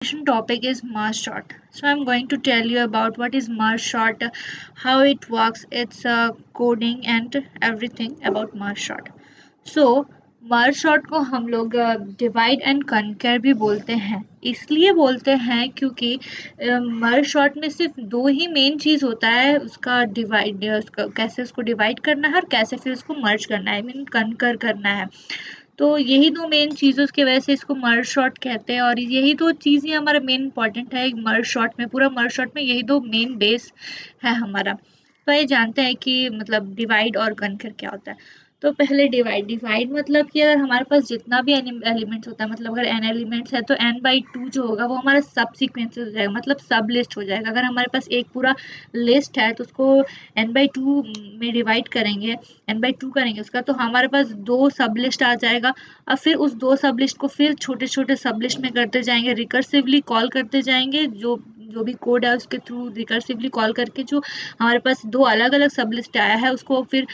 Topic is merge sort. So I'm going to tell you about what is merge sort, how it works, its coding and everything about merge sort. So merge shot को हम लोग divide and conquer भी बोलते हैं, इसलिए बोलते हैं क्योंकि मर्ज शॉट में सिर्फ दो ही मेन चीज़ होता है, उसका डिवाइड, उसका कैसे उसको डिवाइड करना है और कैसे फिर उसको मर्ज करना है, आई मीन कनकर करना है। तो यही दो मेन चीज़ों की वजह से इसको मर्ज शॉट कहते हैं और यही दो चीज़ ही हमारा मेन इंपॉर्टेंट है मर्ज शॉट में, पूरा मर्ज शॉट में यही दो मेन बेस है हमारा। तो ये जानते हैं कि मतलब डिवाइड और कनकर क्या होता है। तो पहले डिवाइड, डिवाइड मतलब कि अगर हमारे पास जितना भी एलिमेंट्स होता है, मतलब अगर n एलिमेंट्स है तो n/2 जो होगा वो हमारा सब सीक्वेंसेस हो जाएगा, मतलब सब लिस्ट हो जाएगा। अगर हमारे पास एक पूरा लिस्ट है तो उसको n/2 में डिवाइड करेंगे, n/2 करेंगे उसका, तो हमारे पास दो सब लिस्ट आ जाएगा। अब फिर उस दो सब लिस्ट को फिर छोटे छोटे सब लिस्ट में करते जाएंगे, रिकर्सिवली कॉल करते जाएंगे, जो जो भी कोड है उसके थ्रू रिकर्सिवली कॉल करके जो हमारे पास दो अलग अलग सब लिस्ट आया है उसको फिर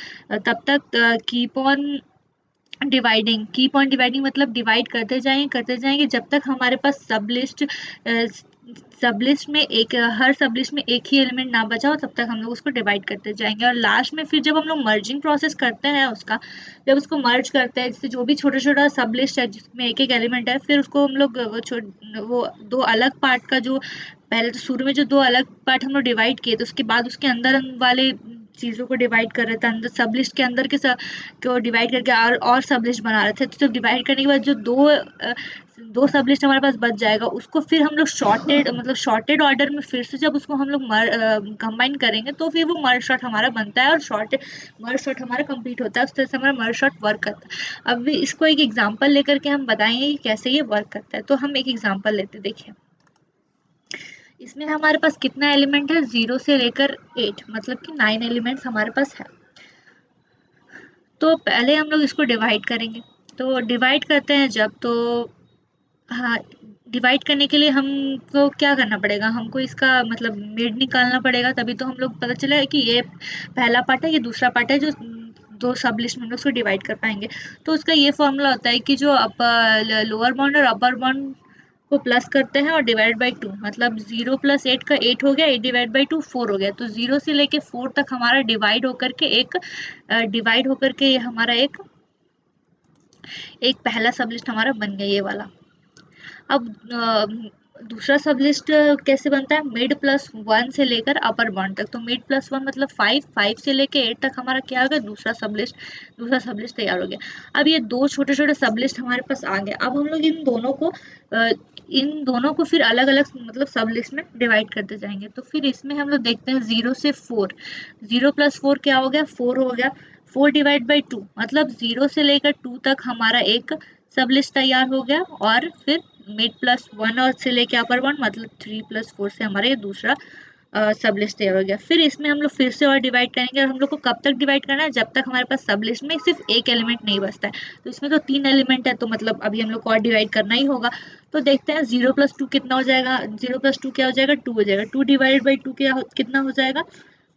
तब तक कीप ऑन डिवाइडिंग मतलब डिवाइड करते जाएंगे जब तक हमारे पास सब लिस्ट में एक, हर सब लिस्ट में एक ही एलिमेंट ना बचा हो, तब तक हम लोग उसको डिवाइड करते जाएंगे। और लास्ट में फिर जब हम लोग मर्जिंग प्रोसेस करते हैं उसका, जब उसको मर्ज करते हैं, जैसे जो भी छोटा छोटा सब लिस्ट है जिसमें एक एक एलिमेंट है, फिर उसको हम लोग वो दो अलग पार्ट का जो पहले तो शुरू में जो दो अलग पार्ट हम लोग डिवाइड किए, तो उसके बाद उसके अंदर वाले चीज़ों को डिवाइड कर रहे थे, अंदर सब लिस्ट के अंदर के को डिवाइड करके और सब लिस्ट बना रहे थे। तो जब डिवाइड करने के बाद जो दो सब लिस्ट हमारे पास बच जाएगा, उसको फिर हम लोग शॉर्टेड ऑर्डर में फिर से जब उसको हम लोग कंबाइन करेंगे तो फिर वो मर्ज शॉट हमारा बनता है और मर्ज शॉट हमारा कंप्लीट होता है। उस तरह से हमारा मर्ज शॉट वर्क करता है। अब इसको एक एग्जाम्पल लेकर के हम बताएंगे कि कैसे ये वर्क करता है। तो हम एक एग्जाम्पल लेते, देखिए इसमें हमारे पास कितना एलिमेंट है, 0 से लेकर 8, मतलब कि 9 एलिमेंट्स हमारे पास है। तो पहले हम लोग इसको डिवाइड करेंगे। तो डिवाइड करते हैं जब, तो हाँ, डिवाइड करने के लिए हमको क्या करना पड़ेगा, हमको इसका मतलब मिड निकालना पड़ेगा, तभी तो हम लोग पता चला है कि ये पहला पार्ट है, ये दूसरा पार्ट है, जो दो सब लिस्ट में हम लोग उसको डिवाइड कर पाएंगे। तो उसका ये फॉर्मूला होता है कि जो लोअर बाउंड और अपर बाउंड को प्लस करते हैं और डिवाइड बाई 2, मतलब 0 + 8 का 8 हो गया, 8 डिवाइड बाई 2 4 हो गया। तो 0 से लेके 4 तक हमारा डिवाइड होकर के ये हमारा एक पहला सब लिस्ट हमारा बन गया, ये वाला। अब दूसरा सब लिस्ट कैसे बनता है, मिड +1 से लेकर अपर बाउंड तक। तो मिड +1 मतलब 5 से लेके 8 तक हमारा क्या हो गया, दूसरा सब लिस्ट तैयार हो गया। अब ये दो छोटे छोटे सब लिस्ट हमारे पास आ गए। अब हम लोग इन दोनों को फिर अलग अलग मतलब सब लिस्ट में डिवाइड करते जाएंगे। तो फिर इसमें हम लोग देखते हैं 0 से 4, 0 + 4 क्या हो गया, 4 हो गया। 4 डिवाइड बाई 2 मतलब 0 से लेकर 2 तक हमारा एक सब लिस्ट तैयार हो गया। और फिर मिड +1 और से लेके अपर बाउंड मतलब 3 + 4 से हमारा ये दूसरा सब लिस्ट तैयार हो गया। फिर इसमें हम लोग फिर से और डिवाइड करेंगे, और हम लोग को कब तक डिवाइड करना है, जब तक हमारे पास सब लिस्ट में सिर्फ एक एलिमेंट नहीं बचता है। तो इसमें तो 3 एलिमेंट है, तो मतलब अभी हम लोग को और डिवाइड करना ही होगा। तो देखते हैं 0 + 2 कितना हो जाएगा, 0 + 2 क्या हो जाएगा, 2 हो जाएगा। 2 डिवाइड बाई 2 कितना हो जाएगा,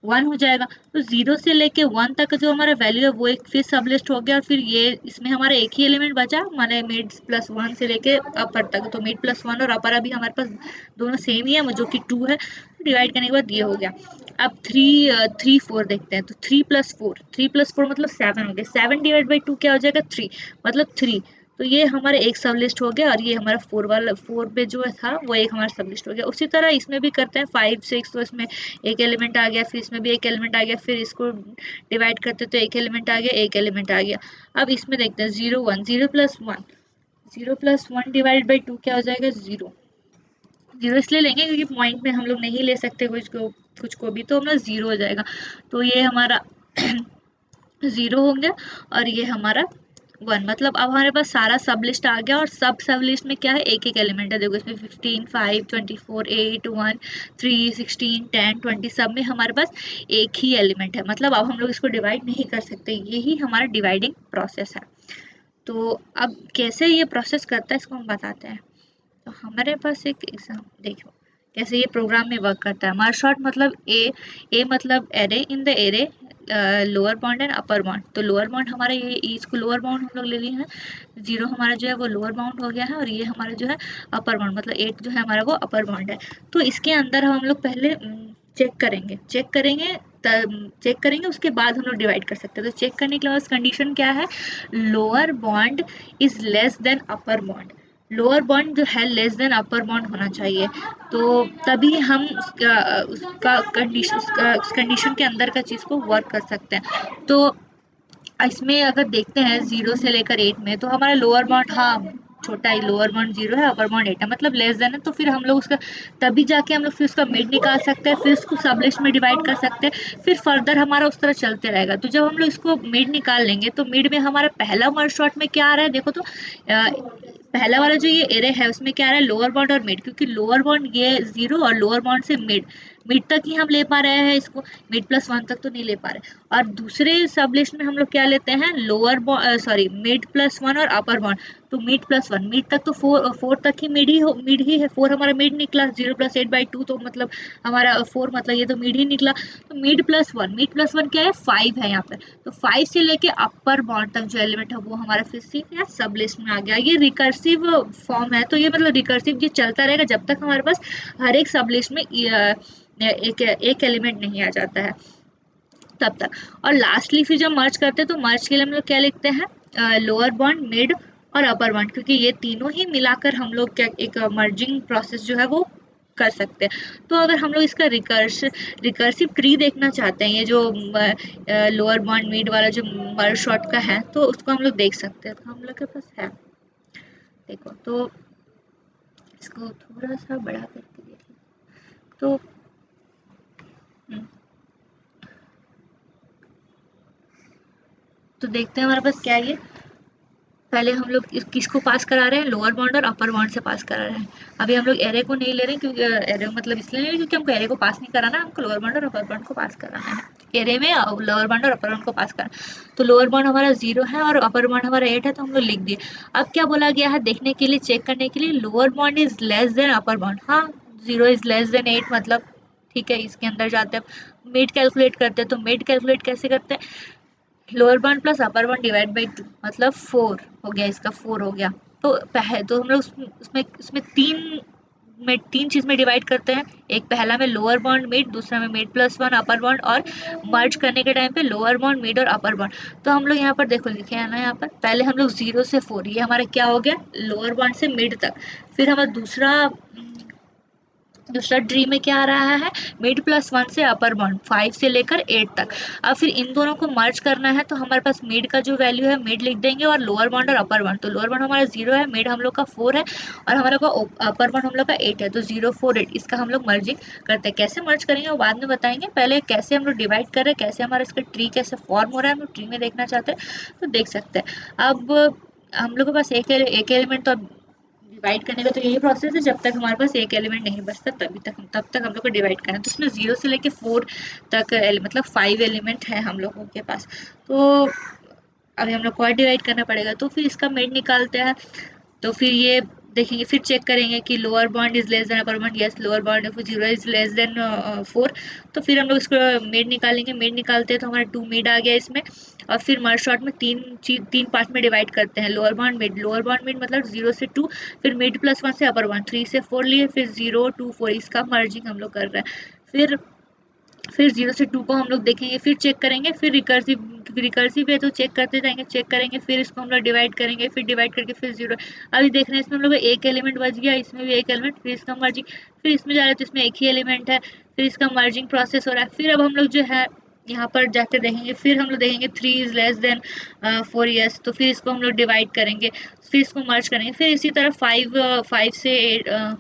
1 हो जाएगा। तो 0 से लेके 1 तक का जो हमारा वैल्यू है वो एक फिर सब लिस्ट हो गया। और फिर ये इसमें हमारा एक ही एलिमेंट बचा, माने मिड +1 से लेके अपर तक। तो मिड +1 और अपर अभी हमारे पास दोनों सेम ही है, जो कि 2 है। डिवाइड करने के बाद ये हो गया। अब 3 4 देखते हैं। तो 3 + 4 मतलब 7 हो गया। 7 डिवाइड बाई 2 क्या हो जाएगा, 3 मतलब 3। तो ये हमारा एक सब लिस्ट हो गया, और ये हमारा 4 पे जो था वो एक हमारा सब लिस्ट हो गया। उसी तरह इसमें भी करते हैं 5 6, तो इसमें एक एलिमेंट आ गया, फिर इसमें भी एक एलिमेंट आ गया, फिर इसको डिवाइड करते तो एक एलिमेंट आ गया, एक एलिमेंट आ गया। अब इसमें देखते हैं 0 1, 0 + 1 डिवाइड बाई 2 क्या हो जाएगा, 0। 0 इसलिए लेंगे क्योंकि पॉइंट में हम लोग नहीं ले सकते कुछ को भी, तो हमारा 0 हो जाएगा। तो ये हमारा 0 हो गया, और ये हमारा 1। मतलब अब हमारे पास सारा सब लिस्ट आ गया, और सब लिस्ट में क्या है, एक एक एलिमेंट है। देखो इसमें 15 5 24 8 1 3 16 10 20 सब में हमारे पास एक ही एलिमेंट है। मतलब अब हम लोग इसको डिवाइड नहीं कर सकते, यही हमारा डिवाइडिंग प्रोसेस है। तो अब कैसे ये प्रोसेस करता है इसको हम बताते हैं। तो हमारे पास एक एग्जाम देखो कैसे ये प्रोग्राम में वर्क करता है। मर्ज सॉर्ट मतलब ए मतलब array in the array, lower bond and upper bound. तो लोअर बॉन्ड हमारा ये इसको लोअर बाउंड हम लोग ले लिए हैं, 0 हमारा जो है वो लोअर बाउंड हो गया है, और ये हमारा जो है अपर बाउंड, मतलब 8 जो है हमारा वो अपर बाउंड है। तो इसके अंदर हम लोग पहले चेक करेंगे उसके बाद हम लोग डिवाइड कर सकते हैं। तो चेक करने के लिए कंडीशन क्या है, lower bond is less then upper bond. Lower bond जो है लेस देन अपर बॉन्ड होना चाहिए, तो तभी हम उसका कंडीशन उस कंडीशन के अंदर का चीज़ को वर्क कर सकते हैं। तो इसमें अगर देखते हैं 0 से लेकर 8 में, तो हमारा लोअर बाउंड, हाँ छोटा ही लोअर बाउंड 0 है, अपर बाउंड 8 है, मतलब लेस देन है। तो फिर हम लोग उसका तभी जाके हम लोग फिर उसका मिड निकाल सकते हैं, फिर इसको सब लिस्ट में डिवाइड कर सकते हैं, फिर फर्दर हमारा उस तरह चलते रहेगा। तो जब हम लोग इसको मिड निकाल लेंगे, तो मिड में हमारा पहला मर्ज शॉर्ट में क्या आ रहा है, देखो तो पहला वाला जो ये एरे है उसमें क्या आ रहा है, लोअर बाउंड और मिड, क्योंकि लोअर बाउंड ये 0 और लोअर बाउंड से मिड तक ही हम ले पा रहे हैं इसको, मिड प्लस 1 तक तो नहीं ले पा रहे। और दूसरे सब लिस्ट में हम लोग क्या लेते हैं, मिड प्लस 1 और अपर बॉन्ड। तो मिड प्लस 1, मिड तक तो 4 तक ही मिड ही है, 4 हमारा मिड निकला, 0 प्लस 8/2 तो मतलब हमारा 4, मतलब ये तो मिड ही निकला। तो मिड प्लस वन क्या है, 5 है यहाँ पर। तो 5 से लेके अपर बॉन्ड तक जो एलिमेंट है वो हमारा फिर से या सब लिस्ट में आ गया। ये रिकर्सिव फॉर्म है, तो ये मतलब रिकर्सिव ये चलता रहेगा जब तक हमारे पास हर एक सब लिस्ट में एक एलिमेंट नहीं आ जाता है तब तक। और लास्टली फिर जब मर्ज करते हैं, तो मर्ज के लिए हम लोग क्या लिखते हैं, लोअर बॉन्ड, मिड और अपर बॉन्ड, क्योंकि ये तीनों ही मिलाकर हम लोग क्या एक मर्जिंग प्रोसेस जो है वो कर सकते हैं। तो अगर हम लोग इसका रिकर्सिव ट्री देखना चाहते हैं, ये जो लोअर बॉन्ड मिड वाला जो मर्ज शॉर्ट का है, तो उसको हम लोग देख सकते हैं। तो हम लोग के पास है, देखो तो इसको थोड़ा सा बड़ा करके देखिए, तो हम्म, तो देखते हैं हमारे पास क्या है ये। पहले हम लोग किसको पास करा रहे हैं, लोअर बाउंड और अपर बाउंड से पास करा रहे हैं। अभी हम लोग एरे को नहीं ले रहे हैं, क्योंकि एरे मतलब इसलिए नहीं, क्योंकि हमको एरे को पास नहीं कराना, हमको लोअर बाउंड और अपर बाउंड को पास कराना है। एरे में लोअर बाउंड और अपर बाउंड को पास करना। तो लोअर बाउंड हमारा 0 है और अपर बाउंड हमारा 8 है, तो हम लोग लिख दिए। अब क्या बोला गया है, देखने के लिए, चेक करने के लिए, lower bound is less then upper bound. हाँ, 0 इज लेस देन 8, मतलब ठीक है, इसके अंदर जाते हैं, मिड कैलकुलेट करते हैं। तो मिड कैलकुलेट कैसे करते हैं, lower bound plus upper bound divide by 2, मतलब 4 हो गया, इसका 4 हो गया। तो तो हम लोग उसमें तीन चीज में डिवाइड करते हैं। एक पहला में लोअर बाउंड मिड, दूसरा में मिड प्लस 1 अपर बाउंड, और मर्ज करने के टाइम पे लोअर बाउंड मिड और अपर बाउंड। तो हम लोग यहाँ पर देखो लिखे है ना, यहाँ पर पहले हम लोग 0 से 4, ये हमारा क्या हो गया, लोअर बाउंड से मिड तक। फिर हमारा दूसरा ड्री में क्या आ रहा है, मिड प्लस 1 से अपर बाउंड 5 से लेकर 8 तक। अब फिर इन दोनों को मर्ज करना है, तो हमारे पास मिड का जो वैल्यू है मिड लिख देंगे, और लोअर बाउंड और अपर बाउंड। तो लोअर बाउंड हमारा 0 है, मिड हम लोग का 4 है, और हमारा अपर बाउंड हम लोग का 8 है। तो 0 4 8 इसका हम लोग मर्जिंग करते हैं। कैसे मर्ज करेंगे वो बाद में बताएंगे, पहले कैसे हम लोग डिवाइड कर रहे हैं, कैसे हमारा इसका ट्री कैसे फॉर्म हो रहा है, हम लोग ट्री में देखना चाहते हैं तो देख सकते हैं। अब हम लोग के पास एक एलिमेंट तो डिवाइड करने का तो यही प्रोसेस है, जब तक हमारे पास एक एलिमेंट नहीं बचता तब तक हम लोग को डिवाइड करना है। तो उसमें 0 से लेके 4 तक मतलब 5 एलिमेंट है हम लोगों के पास। तो अभी हम लोग को और डिवाइड करना पड़ेगा, तो फिर इसका मिड निकालते हैं। तो फिर ये देखेंगे, फिर चेक करेंगे कि lower bound is less then upper bound, yes lower bound है, फिर 0 इज लेस देन 4। तो फिर हम लोग इसको मिड निकालेंगे, मिड निकालते हैं तो हमारा 2 मिड आ गया इसमें। और फिर मर्ज शॉर्ट में तीन पार्ट में डिवाइड करते हैं, लोअर बाउंड मिड मतलब 0 से 2, फिर मिड प्लस 1 से अपर बाउंड 3 से 4 लिए, फिर 0 2 4 इसका मर्जिंग हम लोग कर रहे हैं। फिर 0 से 2 को हम लोग देखेंगे, फिर चेक करेंगे, फिर रिकर्सिव है तो चेक करते जाएंगे, चेक करेंगे, फिर इसको हम लोग डिवाइड करेंगे, फिर डिवाइड करके फिर 0। अभी देख रहे हैं इसमें हम लोग एक एलिमेंट बच गया, इसमें भी एक एलिमेंट, फिर इसका मर्जिंग, फिर इसमें जा रहे हैं तो इसमें एक ही एलिमेंट है, फिर इसका मर्जिंग प्रोसेस हो रहा है। फिर अब हम लोग जो है यहाँ पर जाकर देखेंगे, फिर हम लोग देखेंगे 3 इज लेस देन 4 ईयर्स, तो फिर इसको हम लोग डिवाइड करेंगे, फिर इसको मर्ज करेंगे, फिर इसी तरह 5 से 8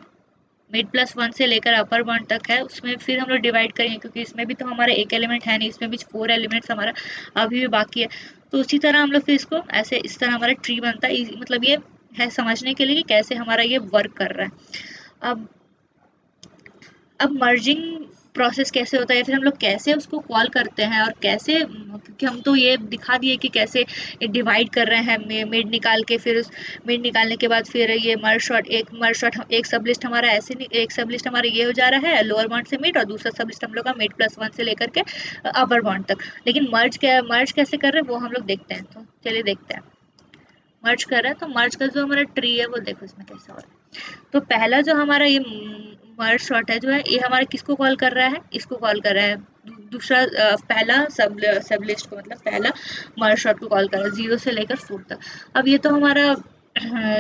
मिड प्लस 1 से लेकर अपर बाउंड तक है, उसमें फिर हम लोग डिवाइड करेंगे, क्योंकि इसमें भी तो हमारा एक एलिमेंट है नहीं, इसमें भी 4 एलिमेंट्स हमारा अभी भी बाकी है। तो उसी तरह हम लोग फिर इसको ऐसे इस तरह हमारा ट्री बनता है। मतलब ये है समझने के लिए कि कैसे हमारा ये वर्क कर रहा है। अब मर्जिंग प्रोसेस कैसे होता है या फिर हम लोग कैसे उसको कॉल करते हैं और कैसे, क्योंकि हम तो ये दिखा दिए कि कैसे डिवाइड कर रहे हैं मिड निकाल के, फिर उस मिड निकालने के बाद फिर ये मर्ज शॉट एक सब लिस्ट हमारा ऐसे एक सब लिस्ट हमारा ये हो जा रहा है लोअर बाउंड से मिड, और दूसरा सब लिस्ट हम लोग का मिड +1 से लेकर के अपर बाउंड तक। लेकिन मर्ज कैसे कर रहे हैं वो हम लोग देखते हैं, तो चलिए देखते हैं। मर्ज कर रहे हैं तो मर्ज का जो हमारा ट्री है वो देखो इसमें कैसा हो रहा है। तो पहला जो हमारा ये मर्ज शॉट है जो है ये हमारा किसको कॉल कर रहा है, इसको कॉल कर रहा है। दूसरा पहला सब लिस्ट को, मतलब पहला मर्ज शॉट को कॉल कर रहा है 0 से लेकर 4 तक। अब ये तो हमारा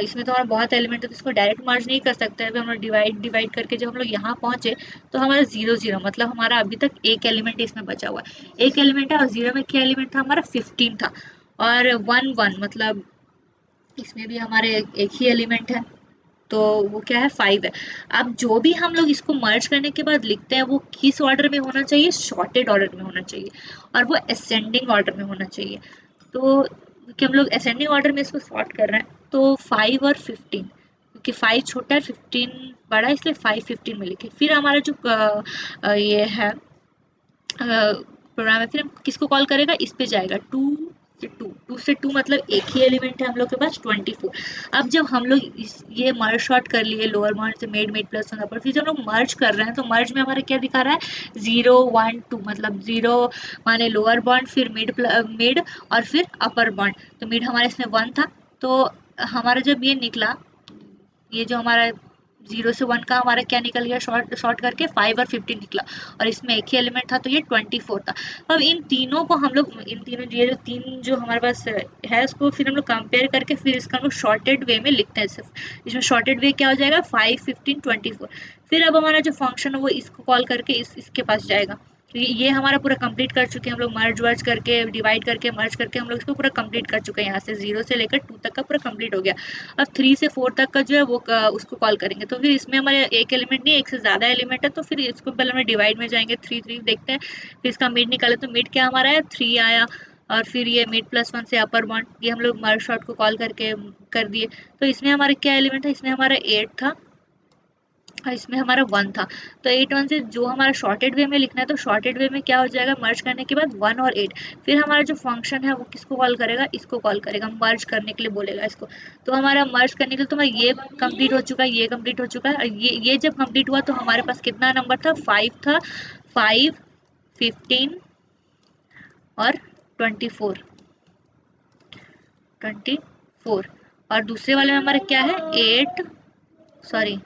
इसमें तो हमारा बहुत एलिमेंट है तो इसको डायरेक्ट मर्ज नहीं कर सकते। अभी हम लोग डिवाइड करके जब हम लोग यहाँ पहुंचे तो हमारा 0 0, मतलब हमारा अभी तक एक एलिमेंट इसमें बचा हुआ है, एक एलिमेंट है। और 0 में क्या एलिमेंट था हमारा 15 था, और 1 1 मतलब इसमें भी हमारे एक ही एलिमेंट है, तो वो क्या है 5 है। अब जो भी हम लोग इसको मर्ज करने के बाद लिखते हैं वो किस ऑर्डर में होना चाहिए, शॉर्टेड ऑर्डर में होना चाहिए, और वो असेंडिंग ऑर्डर में होना चाहिए। तो कि हम लोग असेंडिंग ऑर्डर में इसको सॉर्ट कर रहे हैं तो 5 और 15, क्योंकि 5 छोटा है 15 बड़ा है इसलिए 5 15 में लिखे। फिर हमारा जो ये है प्रोग्राम है, फिर हम किसको कॉल करेगा, इस पे जाएगा 2 से 2 मतलब एक ही एलिमेंट है हम लोग के पास 24। अब जब हम लोग ये मर्ज शॉर्ट कर लिए लोअर बाउंड से मिड +1 अपर, फिर जब हम लोग मर्ज कर रहे हैं तो मर्ज में हमारा क्या दिखा रहा है 0 1 2, मतलब 0 माने लोअर बाउंड, फिर मिड और फिर अपर बाउंड। तो मिड हमारे इसमें 1 था, तो हमारा जब ये निकला, ये जो हमारा 0 से 1 का हमारा क्या निकल गया, शॉर्ट करके 5 और 15 निकला, और इसमें एक ही एलिमेंट था तो ये 24 था। अब इन तीनों को हम लोग, इन तीनों ये जो तीन जो हमारे पास है उसको फिर हम लोग कंपेयर करके फिर इसका हम लोग शॉर्टेड वे में लिखते हैं सिर्फ। इसमें शॉर्टेड वे क्या हो जाएगा 5 15 24। फिर अब हमारा जो फंक्शन है वो इसको कॉल करके इसके पास जाएगा। तो ये हमारा पूरा कंप्लीट कर चुके हैं हम लोग, मर्ज वर्ज करके डिवाइड करके मर्ज करके हम लोग इसको पूरा कंप्लीट कर चुके हैं। यहाँ से 0 से लेकर 2 तक का पूरा कंप्लीट हो गया। अब 3 से 4 तक का जो है वो उसको कॉल करेंगे। तो फिर इसमें हमारे एक एलिमेंट नहीं, एक से ज़्यादा एलिमेंट है, तो फिर इसको पहले हम डिवाइड में जाएंगे 3 3 देखते हैं। फिर इसका मिड निकाले तो मिड क्या हमारा है 3 आया, और फिर ये मिड +1 से अपर बाउंड, ये हम लोग मर्ज शॉर्ट को कॉल करके कर दिए। तो इसमें हमारा क्या एलिमेंट था, इसमें हमारा 8 था और इसमें हमारा 1 था। तो 8 1 से जो हमारा शॉर्टेड वे में लिखना है तो शॉर्टेड वे में क्या हो जाएगा मर्ज करने के बाद 1 और 8। फिर हमारा जो फंक्शन है वो किसको कॉल करेगा, इसको कॉल करेगा, मर्ज करने के लिए बोलेगा इसको। तो हमारा मर्ज करने के लिए तो हमारा ये कंप्लीट हो चुका है, ये कंप्लीट हो चुका है, और ये जब कंप्लीट हुआ तो हमारे पास कितना नंबर था 5 था, 5 15 और 24 24। और दूसरे वाले में हमारा क्या है 8, सॉरी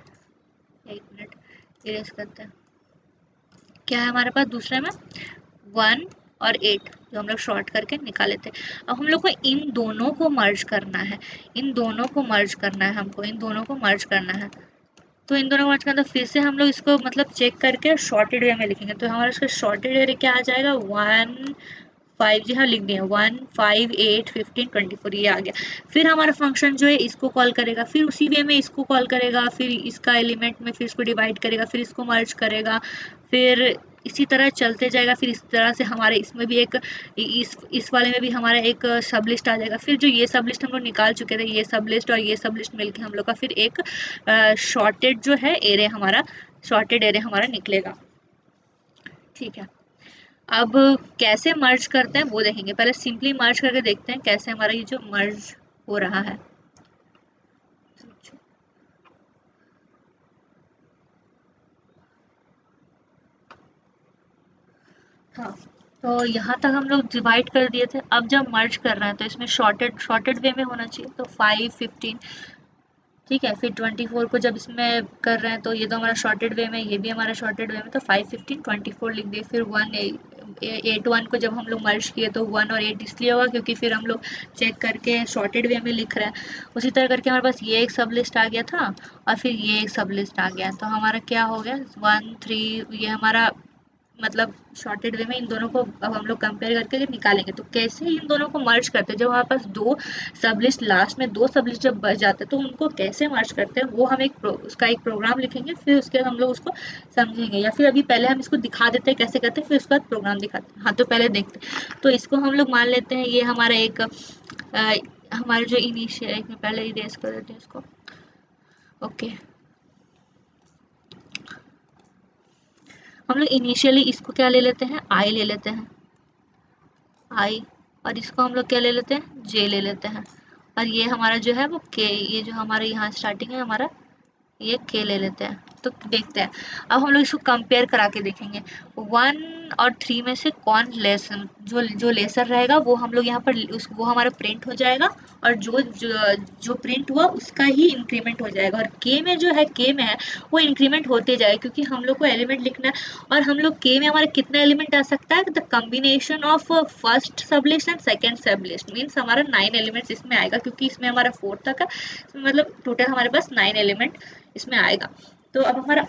एक मिनट इरेज करते हैं, क्या है हमारे पास दूसरे में 1 और 8 जो हम लोग शॉर्ट करके निकाले थे। अब हम लोग को इन दोनों को मर्ज करना है, इन दोनों को मर्ज करना है, हमको इन दोनों को मर्ज करना है। तो इन दोनों को मर्ज करना, तो फिर से हम लोग इसको मतलब चेक करके शॉर्टेड वे में लिखेंगे। तो हमारा इसका शॉर्टेड वे क्या आ जाएगा 1 5, जी हाँ लिख दिया 1 5 8 15 24 ये आ गया। फिर हमारा फंक्शन जो है इसको कॉल करेगा, फिर उसी वे में इसको कॉल करेगा, फिर इसका एलिमेंट में फिर इसको डिवाइड करेगा, फिर इसको मर्ज करेगा, फिर इसी तरह चलते जाएगा। फिर इस तरह से हमारे इसमें भी एक इस वाले में भी हमारा एक सब लिस्ट आ जाएगा। फिर जो ये सब लिस्ट हम लोग निकाल चुके थे, ये सब लिस्ट और ये सब लिस्ट मिलके हम लोग का फिर एक शॉर्टेड जो है एरे हमारा, शॉर्टेड एरे हमारा निकलेगा। ठीक है, अब कैसे मर्ज करते हैं वो देखेंगे। पहले सिंपली मर्ज करके देखते हैं कैसे हमारा ये जो मर्ज हो रहा है। हाँ, तो यहाँ तक हम लोग डिवाइड कर दिए थे। अब जब मर्ज कर रहे हैं तो इसमें शॉर्टेड वे में होना चाहिए, तो 5 15 ठीक है। फिर 24 को जब इसमें कर रहे हैं तो ये तो हमारा शॉर्टेड वे में, ये भी हमारा शॉर्टेड वे में, तो 5 15 24 लिख दिए। फिर 8 1 को जब हम लोग मर्ज किए तो 1 और 8 इसलिए हुआ क्योंकि फिर हम लोग चेक करके शॉर्टेड वे में लिख रहे हैं। उसी तरह करके हमारे पास ये एक सब लिस्ट आ गया था और फिर ये एक सब लिस्ट आ गया, तो हमारा क्या हो गया 1 3, ये हमारा मतलब शॉर्टेड वे में इन दोनों को अब हम लोग कंपेयर करके निकालेंगे। तो कैसे इन दोनों को मर्ज करते हैं, जब हमारे पास दो सब लिस्ट लास्ट में दो सब लिस्ट जब बच जाते हैं तो उनको कैसे मर्ज करते हैं वो हम उसका एक प्रोग्राम लिखेंगे, फिर उसके बाद हम लोग उसको समझेंगे। या फिर अभी पहले हम इसको दिखा देते हैं कैसे करते हैं, फिर उसके बाद प्रोग्राम दिखाते हैं। हाँ, तो पहले देखते हैं। तो इसको हम लोग मान लेते हैं ये हमारा एक हमारे जो इनिशियल, एक में पहले इरेज कर देते हैं इसको। ओके, हम लोग इनिशियली इसको क्या ले लेते हैं, आई ले लेते हैं, आई, और इसको हम लोग क्या ले लेते हैं, जे ले लेते हैं, और ये हमारा जो है वो के, ये जो हमारे यहाँ स्टार्टिंग है हमारा ये के ले लेते हैं। तो देखते हैं, अब हम लोग इसको कंपेयर करा के देखेंगे 1 और 3 में से कौन लेस, जो जो लेसर रहेगा वो हम लोग यहाँ पर वो हमारा प्रिंट हो जाएगा, और जो प्रिंट हुआ उसका ही इंक्रीमेंट हो जाएगा, और के में जो है, के में है वो इंक्रीमेंट होते जाएगा, क्योंकि हम लोग को एलिमेंट लिखना है, और हम लोग के में हमारे कितना एलिमेंट आ सकता है, the combination of first सबलिस्ट and second सबलिस्ट, means हमारा 9 एलिमेंट्स इसमें आएगा, क्योंकि इसमें हमारा 4 तक है, मतलब टोटल हमारे पास 9 एलिमेंट इसमें आएगा। तो अब हमारा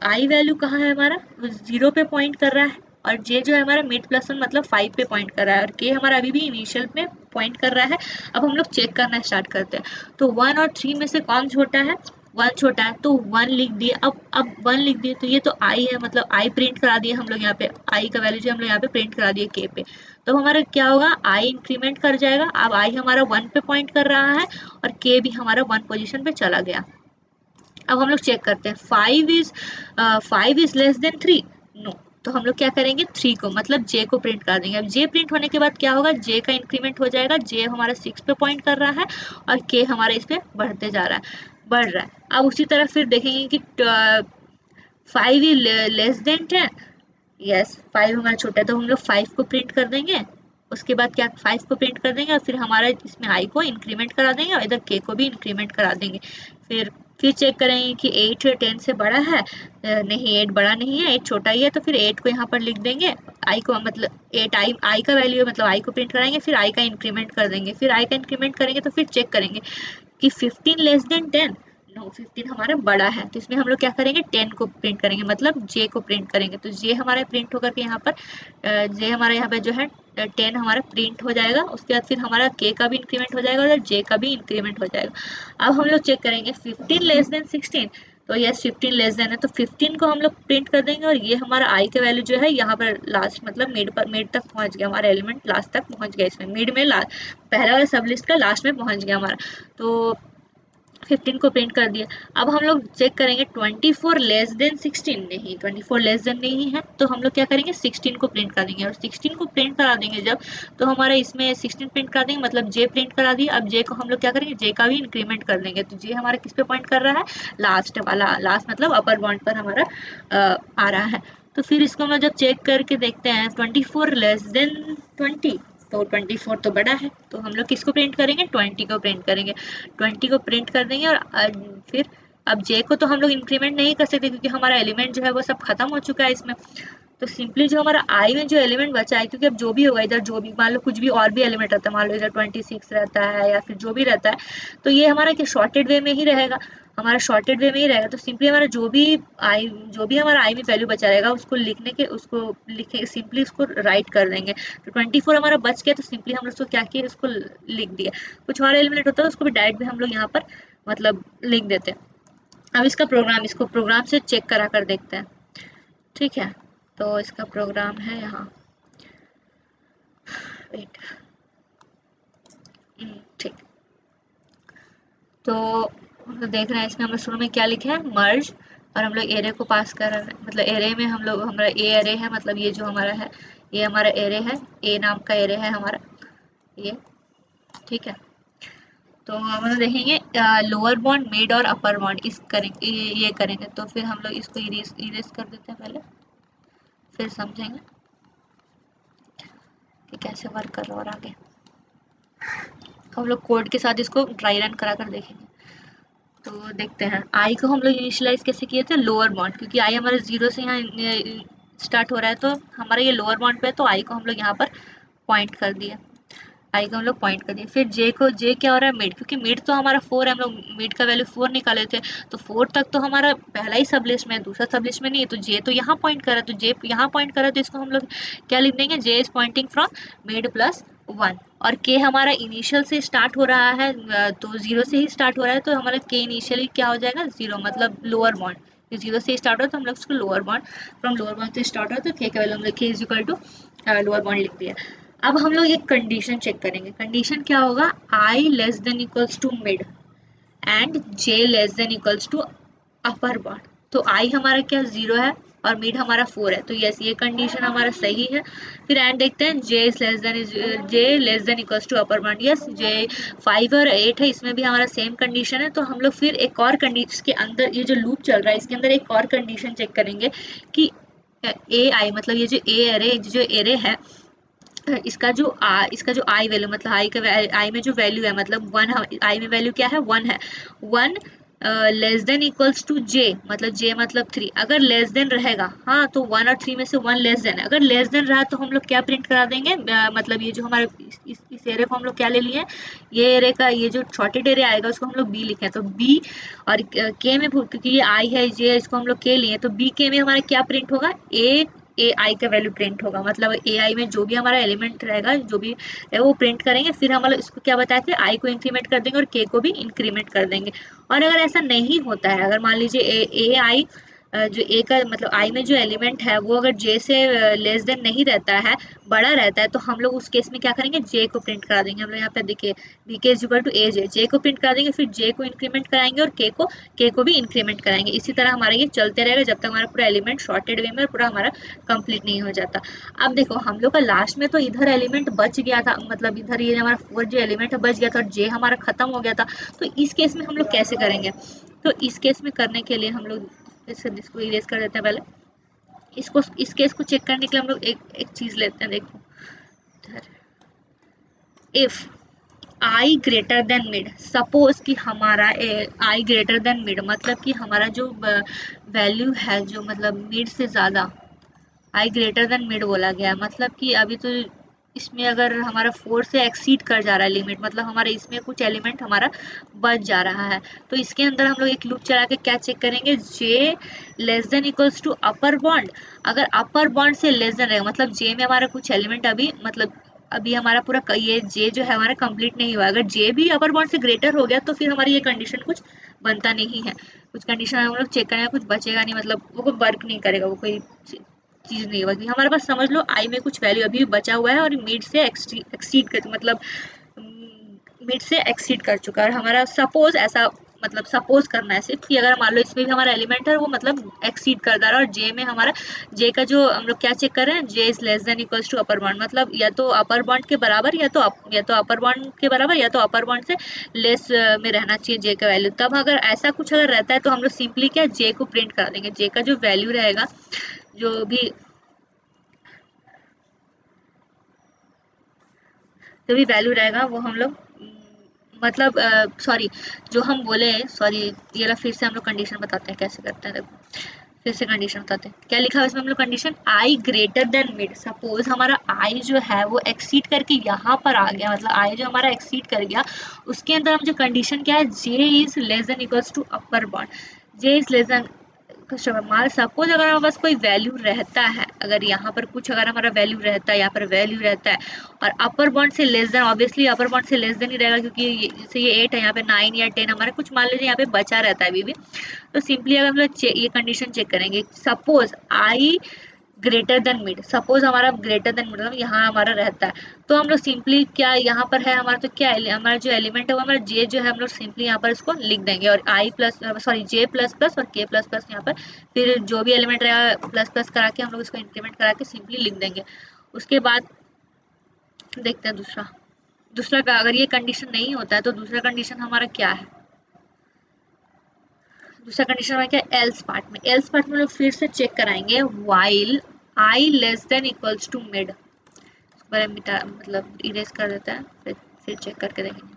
आई वैल्यू कहाँ है, हमारा 0 पे पॉइंट कर रहा है, और जे जो है हमारा मिड प्लस 1 मतलब 5 पे पॉइंट कर रहा है, और के हमारा अभी भी इनिशियल में पॉइंट कर रहा है। अब हम लोग चेक करना स्टार्ट करते हैं, तो 1 और 3 में से कौन छोटा है, 1 छोटा है, तो 1 लिख दिए। अब 1 लिख दिए तो ये तो आई है, मतलब आई प्रिंट करा दिए हम लोग यहाँ पे, आई का वैल्यू जो हम लोग यहाँ पे प्रिंट करा दिए के पे, तो हमारा क्या होगा, आई इंक्रीमेंट कर जाएगा। अब आई हमारा 1 पे पॉइंट कर रहा है, और के भी हमारा 1 पोजिशन पे चला गया। अब हम लोग चेक करते हैं, 5 इज लेस देन 3, नो, तो हम लोग क्या करेंगे, 3 को मतलब जे को प्रिंट कर देंगे। अब जे प्रिंट होने के बाद क्या होगा, जे का इंक्रीमेंट हो जाएगा, जे हमारा 6 पे पॉइंट कर रहा है, और के हमारा इस पे बढ़ते जा रहा है, बढ़ रहा है। अब उसी तरह फिर देखेंगे कि 5 इज लेस देन 10, यस 5 हमारा छोटा है, तो हम लोग 5 को प्रिंट कर देंगे। उसके बाद क्या, 5 को प्रिंट कर देंगे, और फिर हमारा इसमें आई को इंक्रीमेंट करा देंगे, और इधर के को भी इंक्रीमेंट करा देंगे। फिर चेक करेंगे कि 8 10 से बड़ा है, नहीं 8 बड़ा नहीं है, 8 छोटा ही है, तो फिर 8 को यहाँ पर लिख देंगे, आई को मतलब 8 आई का वैल्यू है, मतलब आई को प्रिंट कराएंगे, फिर आई का इंक्रीमेंट कर देंगे, फिर आई का इंक्रीमेंट करेंगे, तो फिर चेक करेंगे कि 15 लेस देन 10, नो 15 हमारा बड़ा है, तो इसमें हम लोग क्या करेंगे, 10 को प्रिंट करेंगे, मतलब जे को प्रिंट करेंगे, तो जे हमारा प्रिंट होकर के यहाँ पर जे हमारा यहाँ पे जो है 10 हमारा प्रिंट हो जाएगा। उसके बाद फिर हमारा के का भी इंक्रीमेंट हो जाएगा, और जे का भी इंक्रीमेंट हो जाएगा। अब हम लोग चेक करेंगे 15 लेस देन 16, तो यस 15 लेस देन है, तो 15 को हम लोग प्रिंट कर देंगे, और ये हमारा आई का वैल्यू जो है यहाँ पर लास्ट मतलब मिड तक पहुंच गया, हमारा एलिमेंट लास्ट तक पहुंच गया, इसमें मिड में पहला वाला सब लिस्ट का लास्ट में पहुंच गया हमारा, तो 15 को प्रिंट कर दिया। अब हम लोग चेक करेंगे 24 लेस देन 16, नहीं 24 लेस देन नहीं है, तो हम लोग क्या करेंगे 16 को प्रिंट कर देंगे, और 16 को प्रिंट करा देंगे जब, तो हमारा इसमें 16 प्रिंट कर देंगे, मतलब जे प्रिंट करा दिए। अब जे को हम लोग क्या करेंगे, जे का भी इंक्रीमेंट कर देंगे, तो जे हमारा किस पे पॉइंट कर रहा है, लास्ट वाला, लास्ट मतलब अपर बॉन्ड पर हमारा आ रहा है। तो फिर इसको हम लोग जब चेक करके देखते हैं 24 लेस देन 20, तो 24 तो बड़ा है, तो हम लोग किसको प्रिंट करेंगे, 20 को प्रिंट करेंगे, 20 को प्रिंट कर देंगे। और फिर अब जे को तो हम लोग इंक्रीमेंट नहीं कर सकते, क्योंकि हमारा एलिमेंट जो है वो सब खत्म हो चुका है इसमें, तो सिंपली जो हमारा आई में जो एलिमेंट बचा है, क्योंकि अब जो भी होगा इधर, जो भी मान लो कुछ भी और भी एलिमेंट रहता है, मान लो इधर 26 रहता है या फिर जो भी रहता है, तो ये हमारा क्या शॉर्टेड वे में ही रहेगा, हमारा शॉर्टेड वे में ही रहेगा। तो सिंपली हमारा जो भी हमारा आई में वैल्यू बचा रहेगा, उसको लिखे सिंपली उसको राइट कर देंगे। तो 24 हमारा बच गया, तो सिंपली हम लोग उसको क्या किया, उसको लिख दिया। कुछ और एलिमेंट होता है उसको भी डायरेक्ट भी हम लोग यहाँ पर मतलब लिख देते हैं। अब इसको प्रोग्राम से चेक करा कर देखते हैं, ठीक है। तो इसका प्रोग्राम है यहाँ, वेट, ठीक। तो हम लोग देख रहे हैं, इसमें हम लोग शुरू में क्या लिखे हैं, मर्ज, और हम लोग एरे को पास कर रहे हैं, मतलब एरे में हम लोग, हमारा ए एरे है, मतलब ये जो हमारा है ये हमारा एरे है, ए नाम का एरे है हमारा ये, ठीक है। तो हम लोग देखेंगे लोअर बॉन्ड, मिड और अपर बॉन्ड इस करेंगे, ये करेंगे, तो फिर हम लोग इसको इरेज कर देते हैं पहले, फिर समझेंगे कि कैसे वर्क कर रहा है। और आगे हम लोग कोड के साथ इसको ड्राई रन करा कर देखेंगे। तो देखते हैं, आई को हम लोग इनिशियलाइज कैसे किए थे, लोअर बॉन्ड, क्योंकि आई हमारे 0 से यहाँ स्टार्ट हो रहा है, तो हमारा ये लोअर बॉन्ड पे है, तो आई को हम लोग यहाँ पर पॉइंट कर दिया, आई को हम लोग पॉइंट कर दिए। फिर जे क्या हो रहा है, मिड, क्योंकि मिड तो हमारा 4 है, हम लोग मिड का वैल्यू 4 निकाले थे, तो 4 तक तो हमारा पहला ही सब लिस्ट में है, दूसरा सब लिस्ट में नहीं है, तो जे तो यहाँ पॉइंट कर रहा है, तो जे यहाँ पॉइंट कर रहा है, तो इसको हम लोग क्या लिख देंगे, J is pointing from mid plus 1। और के हमारा इनिशियल से स्टार्ट हो रहा है, तो 0 से ही स्टार्ट हो रहा है, तो हमारा के इनिशियली क्या हो जाएगा, 0, मतलब लोअर बॉन्ड, 0 से स्टार्ट हो तो हम लोग उसको lower bond, from lower bond से स्टार्ट हो, तो के का वैल्यू हम लोग k is equal to lower bond लिख दिया। अब हम लोग एक कंडीशन चेक करेंगे, कंडीशन क्या होगा, I less than equals to mid and J less than equals to upper bound. तो आई हमारा क्या 0 है, और मिड हमारा 4 है, तो यस ये कंडीशन हमारा सही है। फिर एंड देखते हैं J less than equals to upper bound, yes J 5 और 8 है, इसमें भी हमारा सेम कंडीशन है। तो हम लोग फिर एक और कंडीशन के अंदर, ये जो लूप चल रहा है इसके अंदर एक और कंडीशन चेक करेंगे कि ए आई मतलब ये जो एरे है, इसका जो आई वैल्यू मतलब आई में जो वैल्यू है मतलब 1, आई में वैल्यू क्या है 1 है, 1 लेस देन इक्वल्स टू जे मतलब जे मतलब 3, अगर लेस देन रहेगा हाँ तो 1 और 3 में से 1 लेस देन है, अगर लेस देन रहा तो हम लोग क्या प्रिंट करा देंगे, मतलब ये जो हमारे इस एरे को हम लोग क्या ले लिए, ये एरे का ये जो शॉर्टेड एरे आएगा उसको हम लोग बी लिखे, तो बी और के में क्योंकि ये आई है जे इसको हम लोग के लिए, तो बी के में हमारा क्या प्रिंट होगा, ए आई का वैल्यू प्रिंट होगा, मतलब ए आई में जो भी हमारा एलिमेंट रहेगा जो भी है वो प्रिंट करेंगे। फिर हम लोग इसको क्या बताए थे, आई को इंक्रीमेंट कर देंगे और के को भी इंक्रीमेंट कर देंगे। और अगर ऐसा नहीं होता है, अगर मान लीजिए ए आई जो ए का मतलब आई में जो एलिमेंट है वो अगर जे से लेस देन नहीं रहता है, बड़ा रहता है, तो हम लोग उस केस में क्या करेंगे, जे को प्रिंट करा देंगे। हम लोग यहाँ पे देखिए बी के इज इक्वल टू ए जे को प्रिंट करा देंगे, फिर जे को इंक्रीमेंट कराएंगे और के को भी इंक्रीमेंट कराएंगे। इसी तरह हमारा ये चलते रहेगा जब तक हमारा पूरा एलिमेंट शॉर्टेड वे में पूरा हमारा कंप्लीट नहीं हो जाता। अब देखो हम लोग का लास्ट में तो इधर एलिमेंट बच गया था, मतलब इधर ये हमारा 4 जो एलिमेंट है बच गया था और जे हमारा खत्म हो गया था। तो इस केस में हम लोग कैसे करेंगे, तो इस केस में करने के लिए हम लोग इसको इरेज कर देते हैं पहले। इसको इस केस को चेक करने के लिए हम लोग एक चीज लेते हैं, देखो if I greater than mid, suppose कि हमारा आई ग्रेटर देन मिड मतलब कि हमारा जो वैल्यू है जो मतलब मिड से ज़्यादा, आई ग्रेटर देन मिड बोला गया है, मतलब कि अभी तो इसमें अगर हमारा 4 से एक्सीड कर जा रहा है लिमिट, मतलब हमारे इसमें कुछ एलिमेंट हमारा बच जा रहा है। तो इसके अंदर हम लोग एक लूप चला के क्या चेक करेंगे, J less than equals to upper bound, अगर अपर बॉन्ड से लेस देन रहेगा मतलब जे में हमारा कुछ एलिमेंट अभी मतलब अभी हमारा पूरा ये जे जो है हमारा कंप्लीट नहीं हुआ, अगर जे भी अपर बॉन्ड से ग्रेटर हो गया तो फिर हमारी ये कंडीशन कुछ बनता नहीं है, कुछ कंडीशन हम लोग चेक करेंगे, कुछ बचेगा नहीं, मतलब वो कोई वर्क नहीं करेगा, वो कोई चीज नहीं होगी। हमारे पास समझ लो आई में कुछ वैल्यू अभी भी बचा हुआ है और मिड से एक्सीड कर मतलब मिड से एक्सीड कर चुका है, और हमारा सपोज ऐसा मतलब सपोज करना है सिर्फ कि अगर मान लो इसमें भी हमारा एलिमेंट है वो मतलब एक्सीड कर रहा है, और जे में हमारा जे का जो हम लोग क्या चेक कर रहे हैं, J is less than equals to upper bound, मतलब या तो अपर बॉन्ड के बराबर या तो अपर बॉन्ड के बराबर या तो अपर बॉन्ड से लेस में रहना चाहिए जे का वैल्यू। तब अगर ऐसा कुछ अगर रहता है तो हम लोग सिंपली क्या जे को प्रिंट कर देंगे, जे का जो वैल्यू रहेगा जो भी वैल्यू रहेगा वो हम लोग मतलब सॉरी जो हम बोले सॉरी ये फिर से हम लोग कंडीशन बताते हैं कैसे करते हैं, देखो फिर से कंडीशन बताते हैं क्या लिखा है इसमें हम लोग कंडीशन, आई ग्रेटर देन मिड, सपोज हमारा आई जो है वो एक्सीड करके यहाँ पर आ गया, मतलब आई जो हमारा एक्सीड कर गया उसके अंदर हम जो कंडीशन क्या है, J is less than equals to upper bound, J is less than मान सपोज अगर हमारे पास कोई वैल्यू रहता है, अगर यहाँ पर कुछ अगर हमारा वैल्यू रहता है, यहाँ पर वैल्यू रहता है और अपर बॉन्ड से लेस देन, ऑब्वियसली अपर बॉन्ड से लेस देन ही रहेगा क्योंकि जैसे ये 8 है, यहाँ पे 9 या 10 हमारा कुछ मान लीजिए यहाँ पे बचा रहता है अभी भी। तो सिंपली अगर हम लोग ये कंडीशन चेक करेंगे, suppose I greater than mid, suppose हमारा ग्रेटर देन मिड मतलब यहाँ हमारा रहता है, तो हम लोग सिंपली क्या यहाँ पर है हमारा, तो क्या हमारा जो एलिमेंट है वो हमारा जे जो है हम लोग सिंपली यहाँ पर इसको लिख देंगे और आई प्लस सॉरी जे प्लस प्लस और के प्लस प्लस यहाँ पर फिर जो भी एलिमेंट रहेगा प्लस प्लस करा के हम लोग इसको इंक्रीमेंट करा के सिंपली लिख देंगे। उसके बाद देखते हैं दूसरा, दूसरा का अगर ये कंडीशन नहीं होता है तो दूसरा कंडीशन हमारा क्या है, दूसरा कंडीशन हमारा क्या है, एल्स पार्ट में, एल्स पार्ट में लोग फिर से चेक कराएंगे while i less than equals to mid, बारे में मतलब इरेज कर देता है, फिर चेक करके देखेंगे।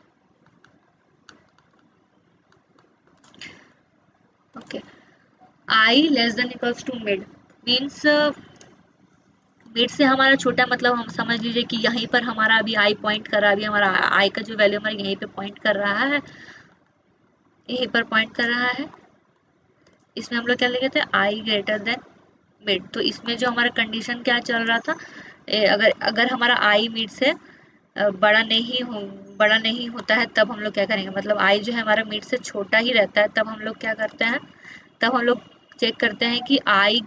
Okay i less than equals to mid means mid से हमारा छोटा, मतलब हम समझ लीजिए कि यहीं पर हमारा अभी आई पॉइंट कर रहा है, अभी हमारा आई का जो वैल्यू हमारा यहीं पे पॉइंट कर रहा है, यहीं पर पॉइंट कर रहा है, इसमें हम लोग क्या लिखे थे आई ग्रेटर देन मिड, तो इसमें जो हमारा कंडीशन क्या चल रहा था, अगर अगर हमारा आई मिड से बड़ा नहीं होता है तब हम लोग क्या करेंगे, मतलब आई जो है हमारा मिड से छोटा ही रहता है तब हम लोग क्या करते हैं, तब हम लोग चेक करते हैं कि I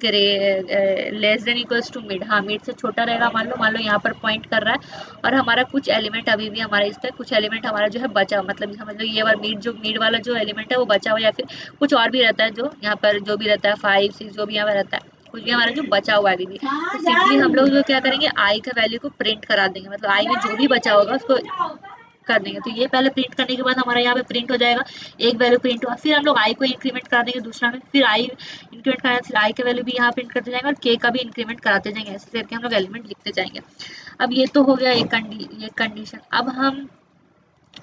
less than equals to mid, हाँ मिड से छोटा रहेगा, मान लो यहाँ पर पॉइंट कर रहा है और हमारा कुछ एलिमेंट अभी भी हमारा इस पर कुछ एलिमेंट हमारा जो है बचा, मतलब समझ लो ये वाला मिड वाला जो एलिमेंट है वो बचा हुआ, या फिर कुछ और भी रहता है जो यहाँ पर जो भी रहता है 5 6 जो भी यहाँ पर रहता है कुछ भी हमारा जो बचा हुआ है अभी भी, तो सिंपली हम लोग जो क्या करेंगे, आई का वैल्यू को प्रिंट करा देंगे, मतलब आई में जो भी बचा होगा उसको कर देंगे। तो ये पहले प्रिंट करने के बाद हमारा यहाँ पे प्रिंट हो जाएगा, एक वैल्यू प्रिंट हुआ, फिर हम लोग आई को इंक्रीमेंट करा देंगे दूसरा में, फिर आई इंक्रीमेंट कराएंगे, फिर आई का वैल्यू भी यहाँ प्रिंट करते जाएंगे और के का भी इंक्रीमेंट कराते जाएंगे, ऐसे करके हम लोग एलिमेंट लिखते जाएंगे। अब ये तो हो गया एक कंडीशन। अब हम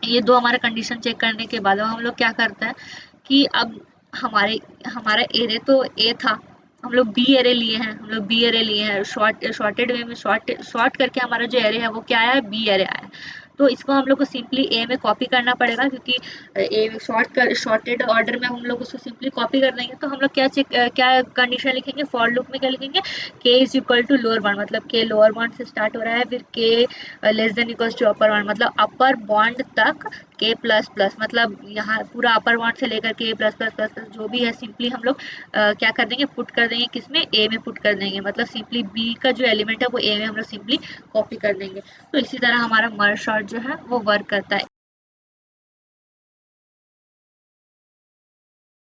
ये दो हमारे कंडीशन चेक करने के बाद हम लोग क्या करते हैं कि अब हमारे हमारा एरे तो ए था, हम लोग बी एरे लिए हैं, हम लोग बी एरे लिए हैं, शॉर्टेड वे में शॉर्ट करके हमारा जो एरे है वो क्या आया है, बी एरे आया है। तो इसको हम लोग को सिंपली ए में कॉपी करना पड़ेगा, क्योंकि ए में शॉर्टेड ऑर्डर में हम लोग उसको सिंपली कॉपी कर देंगे। तो हम लोग क्या कंडीशन लिखेंगे, फॉर लूप में क्या लिखेंगे, k is equal to lower bound, मतलब के लोअर बाउंड से स्टार्ट हो रहा है, फिर k less than equal to upper bound, मतलब अपर बाउंड तक के प्लस प्लस, मतलब यहाँ पूरा अपर बाउंड से लेकर के प्लस प्लस प्लस प्लस जो भी है सिंपली हम लोग क्या कर देंगे, पुट कर देंगे, किसमें, ए में पुट कर देंगे, मतलब सिंपली बी का जो एलिमेंट है वो ए में हम लोग सिंपली कॉपी कर देंगे। तो इसी तरह हमारा मर्ज सॉर्ट जो है वो वर्क करता है।